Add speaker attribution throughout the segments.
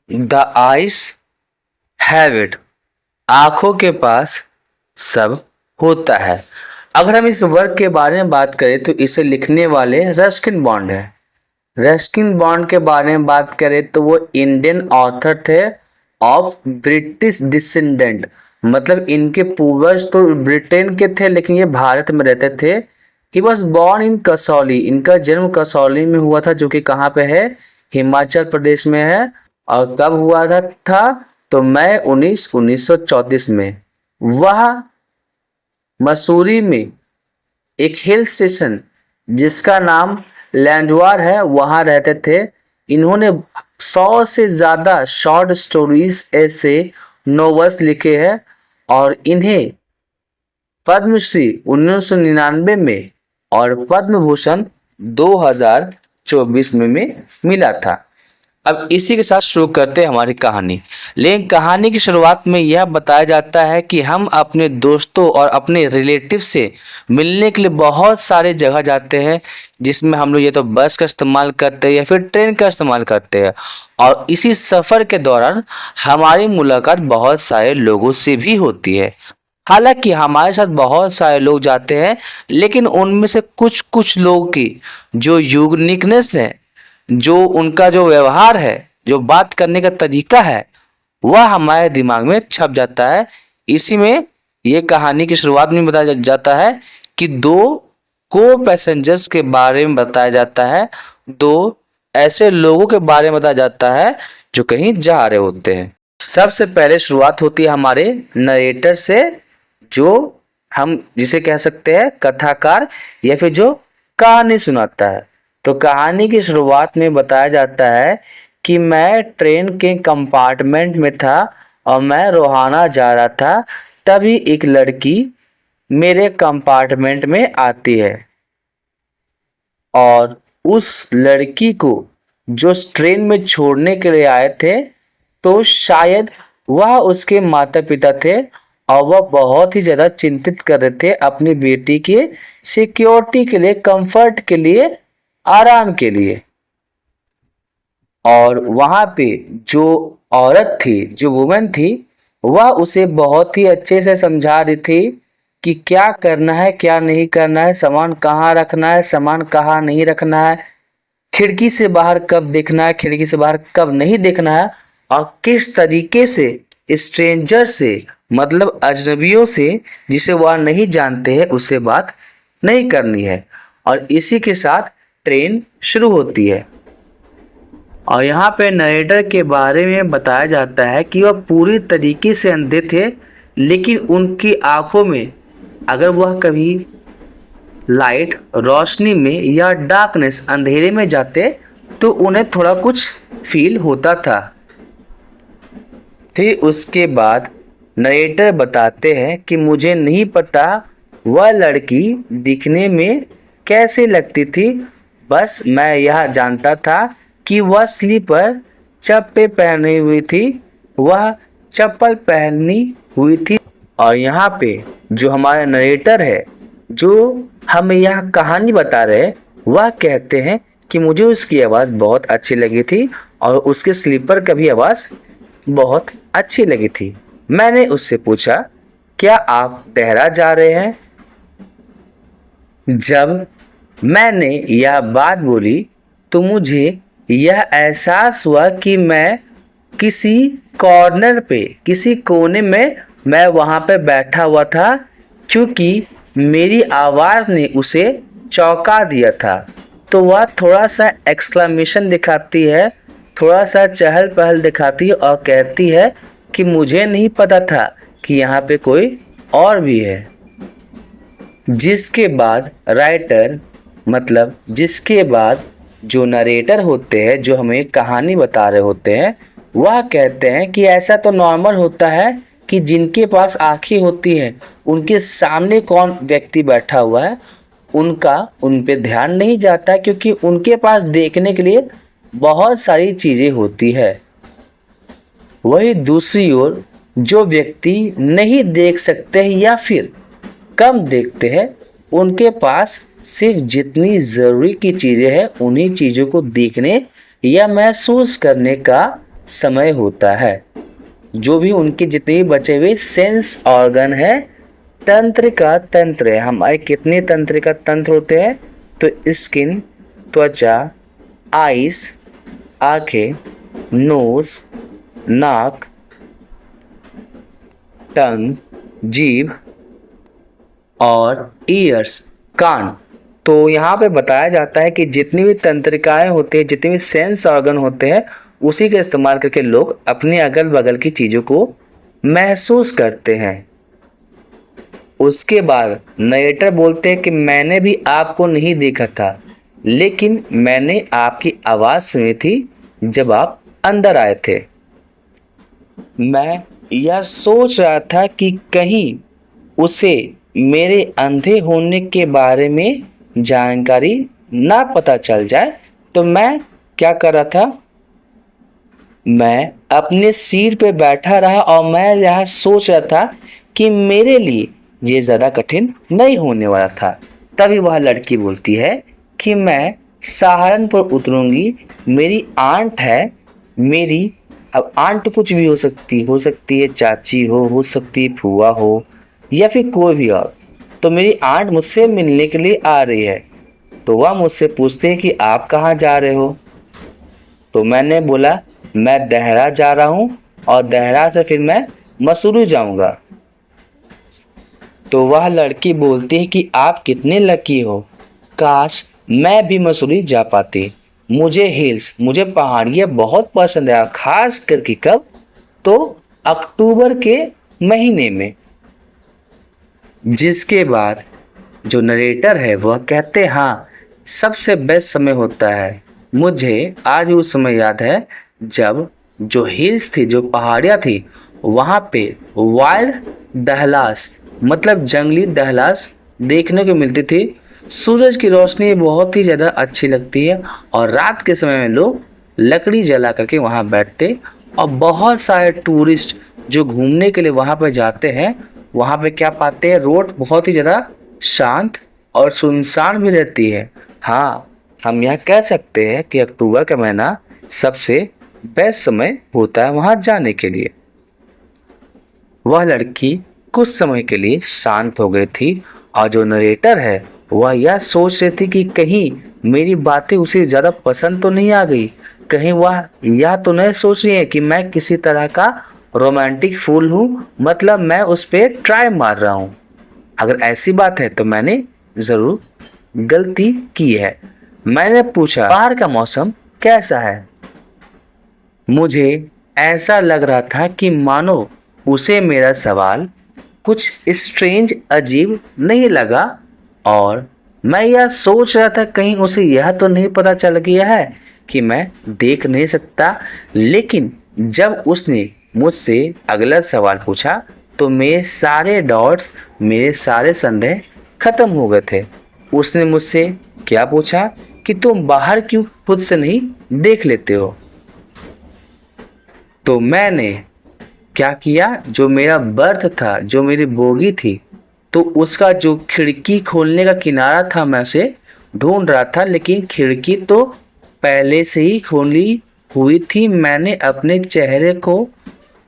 Speaker 1: The eyes have it, आंखों के पास सब होता है। अगर हम इस वर्क के बारे में बात करें तो इसे लिखने वाले रस्किन बॉन्ड है। रस्किन बॉन्ड के बारे में बात करें तो वो इंडियन ऑथर थे ऑफ ब्रिटिश डिसेंडेंट, मतलब इनके पूर्वज तो ब्रिटेन के थे लेकिन ये भारत में रहते थे। He was born in Kasauli, इनका जन्म कसौली में हुआ था जो कि कहाँ पे है, हिमाचल प्रदेश में है। और कब हुआ था तो मई 1934 में। वह मसूरी में एक हिल स्टेशन जिसका नाम लैंडवार है वहाँ रहते थे। इन्होंने 100 से ज़्यादा शॉर्ट स्टोरीज ऐसे नॉवेल्स लिखे हैं और इन्हें पद्मश्री 1999 में और पद्म भूषण 2024 में मिला था। अब इसी के साथ शुरू करते हैं हमारी कहानी। लेकिन कहानी की शुरुआत में यह बताया जाता है कि हम अपने दोस्तों और अपने रिलेटिव से मिलने के लिए बहुत सारे जगह जाते हैं, जिसमें हम लोग ये तो बस का इस्तेमाल करते हैं या फिर ट्रेन का इस्तेमाल करते हैं। और इसी सफ़र के दौरान हमारी मुलाकात बहुत सारे लोगों से भी होती है। हालांकि हमारे साथ बहुत सारे लोग जाते हैं लेकिन उनमें से कुछ कुछ लोगों की जो यूनिकनेस है, जो उनका जो व्यवहार है, जो बात करने का तरीका है, वह हमारे दिमाग में छप जाता है। इसी में ये कहानी की शुरुआत में बताया जाता है कि दो को पैसेंजर्स के बारे में बताया जाता है, दो ऐसे लोगों के बारे में बताया जाता है जो कहीं जा रहे होते हैं। सबसे पहले शुरुआत होती है हमारे नरेटर से, जो हम जिसे कह सकते हैं कथाकार या फिर जो कहानी सुनाता है। तो कहानी की शुरुआत में बताया जाता है कि मैं ट्रेन के कंपार्टमेंट में था और मैं रोहाना जा रहा था, तभी एक लड़की मेरे कंपार्टमेंट में आती है और उस लड़की को जो ट्रेन में छोड़ने के लिए आए थे तो शायद वह उसके माता पिता थे और वह बहुत ही ज़्यादा चिंतित कर रहे थे अपनी बेटी के सिक्योरिटी के लिए, कंफर्ट के लिए, आराम के लिए। और वहाँ पे जो औरत थी, जो वुमेन थी, वह उसे बहुत ही अच्छे से समझा रही थी कि क्या करना है क्या नहीं करना है, सामान कहाँ रखना है, सामान कहाँ नहीं रखना है, खिड़की से बाहर कब देखना है, खिड़की से बाहर कब नहीं देखना है, और किस तरीके से स्ट्रेंजर से, मतलब अजनबियों से जिसे वह नहीं जानते हैं, उससे बात नहीं करनी है। और इसी के साथ ट्रेन शुरू होती है। और यहाँ पे नरेटर के बारे में बताया जाता है कि वह पूरी तरीके से अंधे थे, लेकिन उनकी आंखों में अगर वह कभी लाइट, रोशनी में या डार्कनेस, अंधेरे में जाते तो उन्हें थोड़ा कुछ फील होता था। फिर उसके बाद नरेटर बताते हैं कि मुझे नहीं पता वह लड़की दिखने में कैसे लगती थी, बस मैं यह जानता था कि वह स्लीपर चप्पल पहनी हुई थी, वह चप्पल पहनी हुई थी। और यहाँ पे जो हमारा नरेटर है, जो हमें यह कहानी बता रहे, वह कहते हैं कि मुझे उसकी आवाज़ बहुत अच्छी लगी थी और उसके स्लीपर का भी आवाज़ बहुत अच्छी लगी थी। मैंने उससे पूछा, क्या आप देहरा जा रहे हैं? जब मैंने यह बात बोली तो मुझे यह एहसास हुआ कि मैं किसी कॉर्नर पे, किसी कोने में मैं वहाँ पे बैठा हुआ था, क्योंकि मेरी आवाज़ ने उसे चौंका दिया था। तो वह थोड़ा सा एक्सक्लेमेशन दिखाती है, थोड़ा सा चहल पहल दिखाती है और कहती है कि मुझे नहीं पता था कि यहाँ पे कोई और भी है। जिसके बाद राइटर, मतलब जिसके बाद जो नरेटर होते हैं, जो हमें कहानी बता रहे होते हैं, वह कहते हैं कि ऐसा तो नॉर्मल होता है कि जिनके पास आँखें होती हैं उनके सामने कौन व्यक्ति बैठा हुआ है उनका उन पे ध्यान नहीं जाता, क्योंकि उनके पास देखने के लिए बहुत सारी चीज़ें होती है। वही दूसरी ओर जो व्यक्ति नहीं देख सकते हैं या फिर कम देखते हैं, उनके पास सिर्फ जितनी ज़रूरी की चीज़ें हैं उन्हीं चीज़ों को देखने या महसूस करने का समय होता है। जो भी उनके जितने भी बचे हुए सेंस ऑर्गन है, तंत्रिका तंत्र है। हमारे कितने तंत्रिका तंत्र होते हैं? तो स्किन, त्वचा, आइस, आंखें, नोज, नाक, टंग, जीभ और ईयर्स, कान। तो यहाँ पे बताया जाता है कि जितनी भी तंत्रिकाएं होती है, जितने भी सेंस ऑर्गन होते हैं, उसी का इस्तेमाल करके लोग अपने अगल बगल की चीजों को महसूस करते हैं। उसके बाद नरेटर बोलते हैं कि मैंने भी आपको नहीं देखा था, लेकिन मैंने आपकी आवाज सुनी थी जब आप अंदर आए थे। मैं यह सोच रहा था कि कहीं उसे मेरे अंधे होने के बारे में जानकारी ना पता चल जाए, तो मैं क्या कर रहा था? मैं अपने सिर पे बैठा रहा और मैं यह सोच रहा था कि मेरे लिए ये ज़्यादा कठिन नहीं होने वाला था। तभी वह लड़की बोलती है कि मैं सहारनपुर उतरूंगी, मेरी आंट है, मेरी अब आंट कुछ भी हो सकती है चाची हो सकती है फूआ हो या फिर कोई भी और। तो मेरी आंट मुझसे मिलने के लिए आ रही है। तो वह मुझसे पूछते हैं कि आप कहाँ जा रहे हो? तो मैंने बोला मैं देहरा जा रहा हूँ और देहरा से फिर मैं मसूरी जाऊंगा। तो वह लड़की बोलती है कि आप कितने लकी हो, काश मैं भी मसूरी जा पाती। मुझे हिल्स, मुझे पहाड़ियाँ बहुत पसंद है, खास करके कब? तो अक्टूबर के महीने में। जिसके बाद जो नरेटर है वह कहते हाँ, सबसे बेस्ट समय होता है। मुझे आज वो समय याद है जब जो हिल्स थी, जो पहाड़ियाँ थी, वहाँ पे वाइल्ड दहलास मतलब जंगली दहलास देखने को मिलती थी। सूरज की रोशनी बहुत ही ज़्यादा अच्छी लगती है और रात के समय में लोग लकड़ी जला करके वहाँ बैठते और बहुत सारे टूरिस्ट जो घूमने के लिए वहाँ पे जाते हैं, वहाँ पे क्या पाते हैं? रोड बहुत ही ज़्यादा शांत और सुनसान भी रहती है। हाँ, हम यह कह सकते हैं कि अक्टूबर का महीना सबसे बेस्ट समय होता है वहाँ जाने के लिए। वह लड़की कुछ समय के लिए शांत हो गई थी और जो नरेटर है वह यह सोच रही थी कि कहीं मेरी बातें उसे ज़्यादा पसंद तो नहीं आ गई, कहीं वह यह तो नहीं सोच रही है कि मैं किसी तरह का रोमांटिक फूल हूँ, मतलब मैं उस पर ट्राई मार रहा हूँ। अगर ऐसी बात है तो मैंने ज़रूर गलती की है। मैंने पूछा बाहर का मौसम कैसा है? मुझे ऐसा लग रहा था कि मानो उसे मेरा सवाल कुछ स्ट्रेंज, अजीब नहीं लगा और मैं यह सोच रहा था कहीं उसे यह तो नहीं पता चल गया है कि मैं देख नहीं सकता। लेकिन जब उसने मुझसे अगला सवाल पूछा तो मेरे सारे डाउट्स, मेरे सारे संदेह खत्म हो गए थे। उसने मुझसे क्या पूछा कि तुम बाहर क्यों खुद से नहीं देख लेते हो? तो मैंने क्या किया, जो मेरा बर्थ था, जो मेरी बोगी थी, तो उसका जो खिड़की खोलने का किनारा था मैं उसे ढूंढ रहा था, लेकिन खिड़की तो पहले से ही खोली हुई थी। मैंने अपने चेहरे को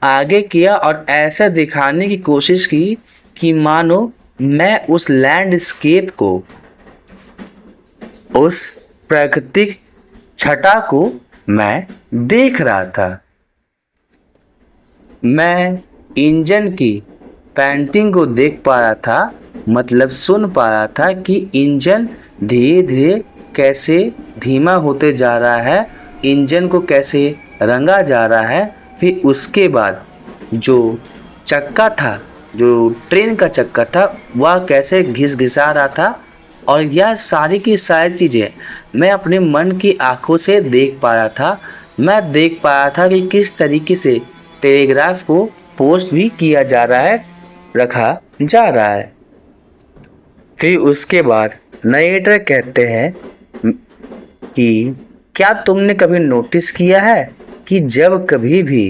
Speaker 1: आगे किया और ऐसा दिखाने की कोशिश की कि मानो मैं उस लैंडस्केप को, उस प्राकृतिक छटा को मैं देख रहा था। मैं इंजन की पेंटिंग को देख पा रहा था, मतलब सुन पा रहा था कि इंजन धीरे धीरे कैसे धीमा होते जा रहा है, इंजन को कैसे रंगा जा रहा है। फिर उसके बाद जो चक्का था, जो ट्रेन का चक्का था, वह कैसे घिसघिसा रहा था। और यह सारी की सारी चीज़ें मैं अपने मन की आंखों से देख पा रहा था। मैं देख पा रहा था कि किस तरीके से टेलीग्राफ को पोस्ट भी किया जा रहा है, रखा जा रहा है। फिर उसके बाद नरेटर कहते हैं कि क्या तुमने कभी नोटिस किया है कि जब कभी भी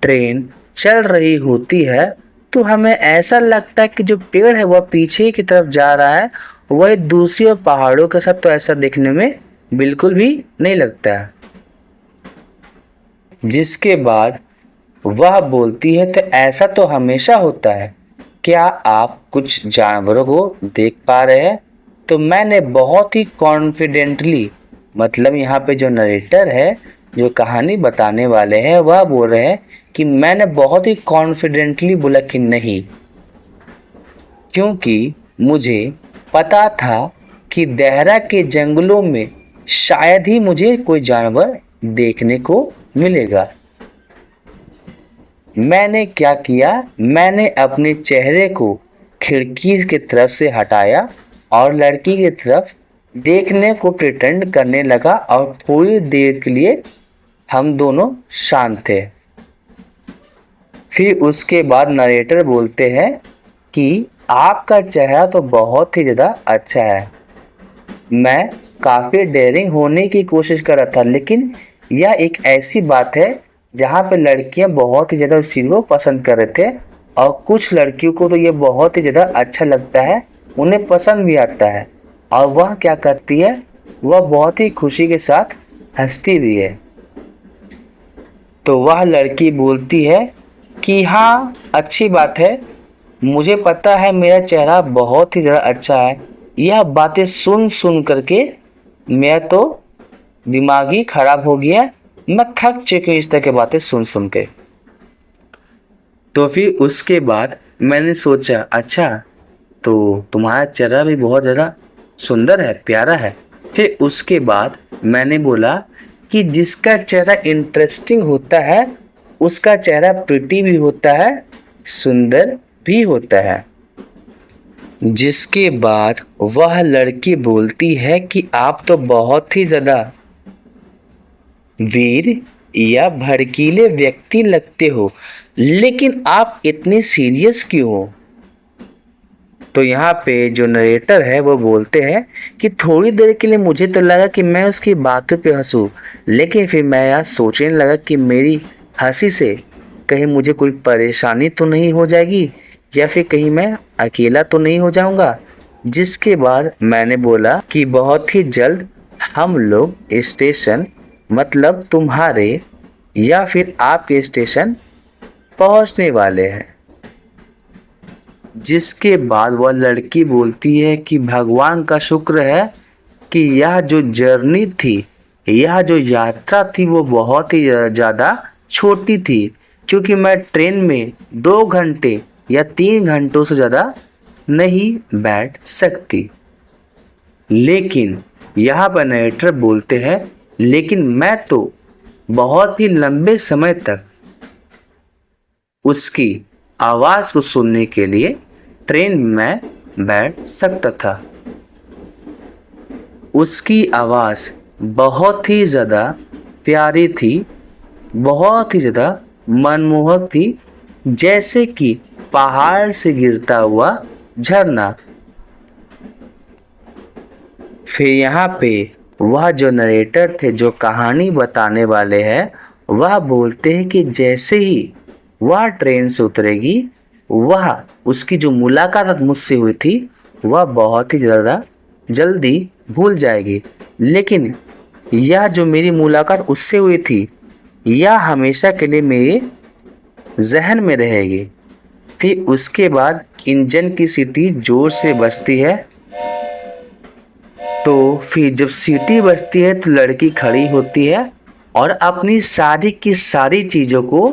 Speaker 1: ट्रेन चल रही होती है तो हमें ऐसा लगता है कि जो पेड़ है वह पीछे की तरफ जा रहा है, वही दूसरी ओर पहाड़ों के साथ तो ऐसा देखने में बिल्कुल भी नहीं लगता है। जिसके बाद वह बोलती है, तो ऐसा तो हमेशा होता है, क्या आप कुछ जानवरों को देख पा रहे हैं? तो मैंने बहुत ही कॉन्फिडेंटली, मतलब यहाँ पे जो नरेटर है, जो कहानी बताने वाले हैं, वह बोल रहे हैं कि मैंने बहुत ही कॉन्फिडेंटली बोला कि नहीं, क्योंकि मुझे पता था कि देहरा के जंगलों में शायद ही मुझे कोई जानवर देखने को मिलेगा। मैंने क्या किया, मैंने अपने चेहरे को खिड़की की तरफ से हटाया और लड़की की तरफ देखने को प्रिटेंड करने लगा और थोड़ी देर के लिए हम दोनों शांत थे। फिर उसके बाद नरेटर बोलते हैं कि आपका चेहरा तो बहुत ही ज़्यादा अच्छा है। मैं काफ़ी डेयरिंग होने की कोशिश कर रहा था, लेकिन यह एक ऐसी बात है जहाँ पे लड़कियाँ बहुत ही ज़्यादा उस चीज़ को पसंद कर रहे थे, और कुछ लड़कियों को तो ये बहुत ही ज़्यादा अच्छा लगता है, उन्हें पसंद भी आता है। और वह क्या करती है, वह बहुत ही खुशी के साथ हंसती भी है। तो वह लड़की बोलती है कि हाँ, अच्छी बात है, मुझे पता है मेरा चेहरा बहुत ही ज़्यादा अच्छा है। यह बातें सुन सुन करके मैं तो दिमाग ही खराब हो गया, मैं थक चुकी हूँ इस तरह की बातें सुन सुन के। तो फिर उसके बाद मैंने सोचा, अच्छा तो तुम्हारा चेहरा भी बहुत ज़्यादा सुंदर है, प्यारा है। फिर उसके बाद मैंने बोला कि जिसका चेहरा इंटरेस्टिंग होता है उसका चेहरा प्रिटी भी होता है, सुंदर भी होता है। जिसके बाद वह लड़की बोलती है कि आप तो बहुत ही ज़्यादा वीर या भड़कीले व्यक्ति लगते हो, लेकिन आप इतने सीरियस क्यों हो? तो यहाँ पे जो नरेटर है वो बोलते हैं कि थोड़ी देर के लिए मुझे तो लगा कि मैं उसकी बातों पे हंसूं, लेकिन फिर मैं यार सोचने लगा कि मेरी हंसी से कहीं मुझे कोई परेशानी तो नहीं हो जाएगी, या फिर कहीं मैं अकेला तो नहीं हो जाऊंगा। जिसके बाद मैंने बोला कि बहुत ही जल्द हम लोग स्टेशन, मतलब तुम्हारे या फिर आपके स्टेशन पहुंचने वाले हैं। जिसके बाद वह लड़की बोलती है कि भगवान का शुक्र है कि यह जो जर्नी थी, यह जो यात्रा थी वो बहुत ही ज़्यादा छोटी थी, क्योंकि मैं ट्रेन में 2 घंटे या 3 घंटों से ज़्यादा नहीं बैठ सकती। लेकिन यहाँ पर नरेटर बोलते हैं, लेकिन मैं तो बहुत ही लंबे समय तक उसकी आवाज़ को सुनने के लिए ट्रेन में बैठ सकता था। उसकी आवाज़ बहुत ही ज़्यादा प्यारी थी, बहुत ही ज़्यादा मनमोहक थी, जैसे कि पहाड़ से गिरता हुआ झरना। फिर यहाँ पे वह जो नरेटर थे, जो कहानी बताने वाले हैं, वह बोलते हैं कि जैसे ही वह ट्रेन से उतरेगी, वह उसकी जो मुलाकात मुझसे हुई थी वह बहुत ही ज़्यादा जल्दी भूल जाएगी, लेकिन यह जो मेरी मुलाकात उससे हुई थी यह हमेशा के लिए मेरे जहन में रहेगी। फिर उसके बाद इंजन की सीटी जोर से बजती है। तो फिर जब सीटी बजती है तो लड़की खड़ी होती है और अपनी सारी की सारी चीज़ों को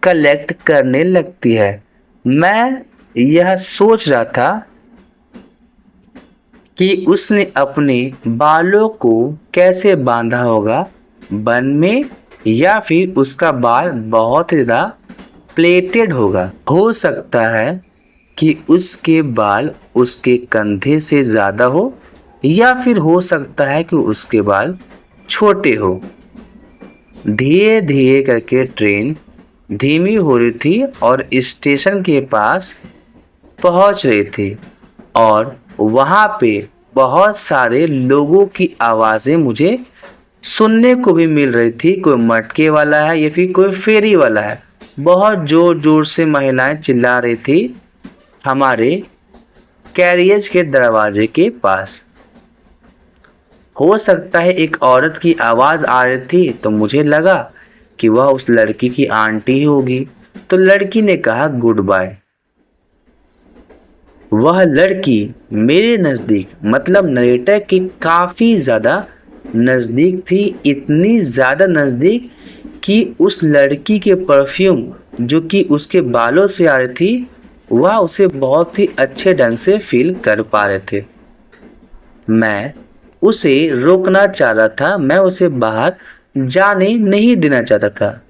Speaker 1: कलेक्ट करने लगती है। मैं यह सोच रहा था कि उसने अपने बालों को कैसे बांधा होगा, बन में, या फिर उसका बाल बहुत ज़्यादा प्लेटेड होगा। हो सकता है कि उसके बाल उसके कंधे से ज़्यादा हो, या फिर हो सकता है कि उसके बाल छोटे हो। धीरे धीरे करके ट्रेन धीमी हो रही थी और स्टेशन के पास पहुंच रही थी, और वहां पे बहुत सारे लोगों की आवाज़ें मुझे सुनने को भी मिल रही थी। कोई मटके वाला है या फिर कोई फेरी वाला है। बहुत ज़ोर ज़ोर से महिलाएं चिल्ला रही थी हमारे कैरियज के दरवाजे के पास। हो सकता है एक औरत की आवाज़ आ रही थी, तो मुझे लगा कि वह उस लड़की की आंटी ही होगी, तो लड़की ने कहा गुड बाय। वह लड़की मेरे नज़दीक मतलब नरेटर के काफ़ी ज़्यादा नज़दीक थी, इतनी ज़्यादा नज़दीक कि उस लड़की के परफ्यूम जो कि उसके बालों से आ रही थी, वह उसे बहुत ही अच्छे ढंग से फील कर पा रहे थे। मैं उसे रोकना चाह रहा था, मैं उसे बाहर जाने नहीं देना चाहता था,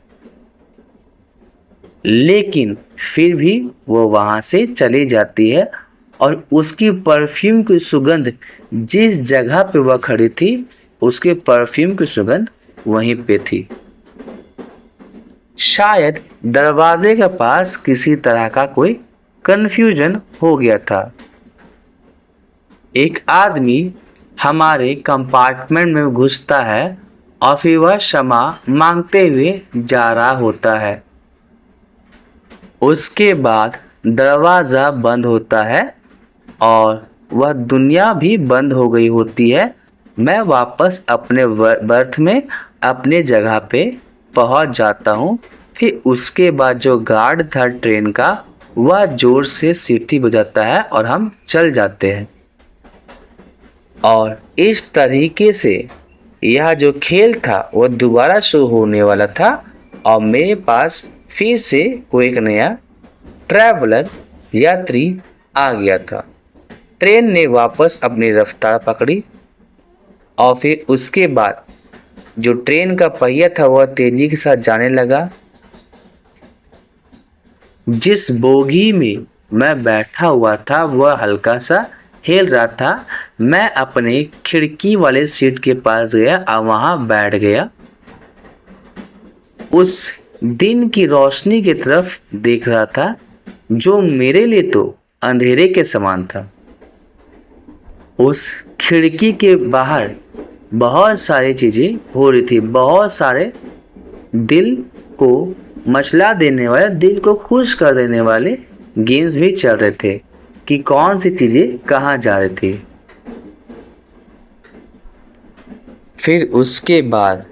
Speaker 1: लेकिन फिर भी वो वहाँ से चली जाती है और उसकी परफ्यूम की सुगंध जिस जगह पे वह खड़ी थी, उसके परफ्यूम की सुगंध वहीं पे थी। शायद दरवाजे के पास किसी तरह का कोई कंफ्यूजन हो गया था। एक आदमी हमारे कंपार्टमेंट में घुसता है और फिर वह क्षमा मांगते हुए जा रहा होता है। उसके बाद दरवाज़ा बंद होता है और वह दुनिया भी बंद हो गई होती है। मैं वापस अपने बर्थ में अपने जगह पे पहुंच जाता हूँ। फिर उसके बाद जो गार्ड था ट्रेन का, वह ज़ोर से सीटी बजाता है और हम चल जाते हैं। और इस तरीके से यह जो खेल था वह दोबारा शुरू होने वाला था और मेरे पास फिर से कोई एक नया ट्रैवलर यात्री आ गया था। ट्रेन ने वापस अपनी रफ्तार पकड़ी और फिर उसके बाद जो ट्रेन का पहिया था वह तेजी के साथ जाने लगा। जिस बोगी में मैं बैठा हुआ था वह हल्का सा हिल रहा था। मैं अपने खिड़की वाले सीट के पास गया और वहाँ बैठ गया। उस दिन की रोशनी की तरफ देख रहा था जो मेरे लिए तो अंधेरे के समान था। उस खिड़की के बाहर बहुत सारी चीज़ें हो रही थी, बहुत सारे दिल को मचला देने वाले, दिल को खुश कर देने वाले गेम्स भी चल रहे थे कि कौन सी चीज़ें कहाँ जा रही थी। फिर उसके बाद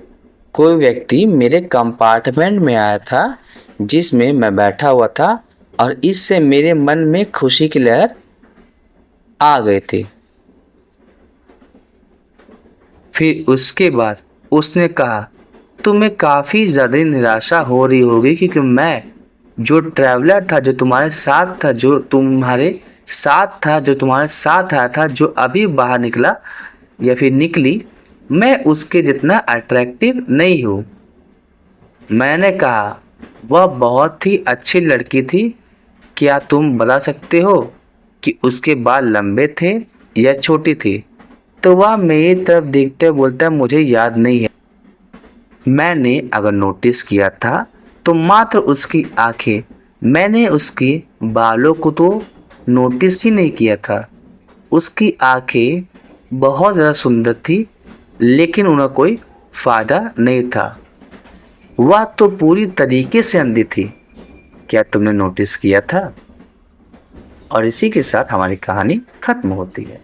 Speaker 1: कोई व्यक्ति मेरे कंपार्टमेंट में आया था जिसमें मैं बैठा हुआ था और इससे मेरे मन में खुशी की लहर आ गई थी। फिर उसके बाद उसने कहा तुम्हें काफ़ी ज़्यादा निराशा हो रही होगी क्योंकि मैं जो ट्रैवलर था जो तुम्हारे साथ था, जो तुम्हारे साथ आया था, जो अभी बाहर निकला या फिर निकली, मैं उसके जितना अट्रैक्टिव नहीं हूँ। मैंने कहा वह बहुत ही अच्छी लड़की थी, क्या तुम बता सकते हो कि उसके बाल लंबे थे या छोटी थी? तो वह मेरी तरफ देखते बोलता है मुझे याद नहीं है। मैंने अगर नोटिस किया था तो मात्र उसकी आंखें, मैंने उसके बालों को तो नोटिस ही नहीं किया था। उसकी आंखें बहुत ज़्यादा सुंदर थी लेकिन उन्हें कोई फ़ायदा नहीं था, वह तो पूरी तरीके से अंधी थी। क्या तुमने नोटिस किया था? और इसी के साथ हमारी कहानी खत्म होती है।